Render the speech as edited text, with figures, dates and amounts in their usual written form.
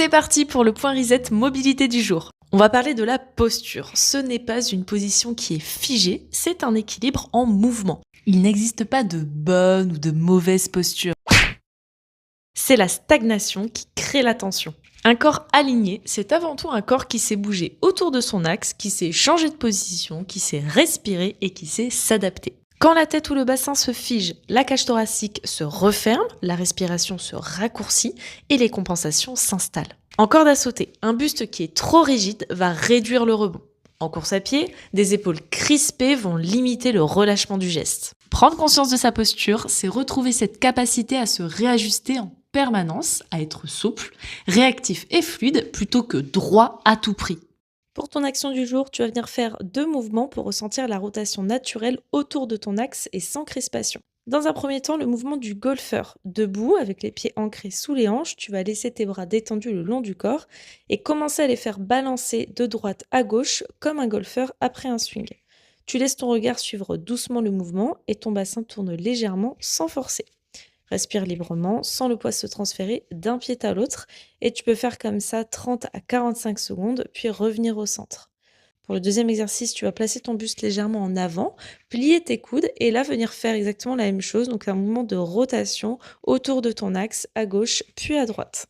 C'est parti pour le point reset mobilité du jour. On va parler de la posture. Ce n'est pas une position qui est figée, c'est un équilibre en mouvement. Il n'existe pas de bonne ou de mauvaise posture. C'est la stagnation qui crée la tension. Un corps aligné, c'est avant tout un corps qui sait bouger autour de son axe, qui sait changer de position, qui sait respirer et qui sait s'adapter. Quand la tête ou le bassin se fige, la cage thoracique se referme, la respiration se raccourcit et les compensations s'installent. En corde à sauter, un buste qui est trop rigide va réduire le rebond. En course à pied, des épaules crispées vont limiter le relâchement du geste. Prendre conscience de sa posture, c'est retrouver cette capacité à se réajuster en permanence, à être souple, réactif et fluide plutôt que droit à tout prix. Pour ton action du jour, tu vas venir faire 2 mouvements pour ressentir la rotation naturelle autour de ton axe et sans crispation. Dans un premier temps, le mouvement du golfeur. Debout, avec les pieds ancrés sous les hanches, tu vas laisser tes bras détendus le long du corps et commencer à les faire balancer de droite à gauche comme un golfeur après un swing. Tu laisses ton regard suivre doucement le mouvement et ton bassin tourne légèrement sans forcer. Respire librement, sans le poids se transférer d'un pied à l'autre. Et tu peux faire comme ça 30 à 45 secondes, puis revenir au centre. Pour le deuxième exercice, tu vas placer ton buste légèrement en avant, plier tes coudes et là venir faire exactement la même chose. Donc un mouvement de rotation autour de ton axe, à gauche puis à droite.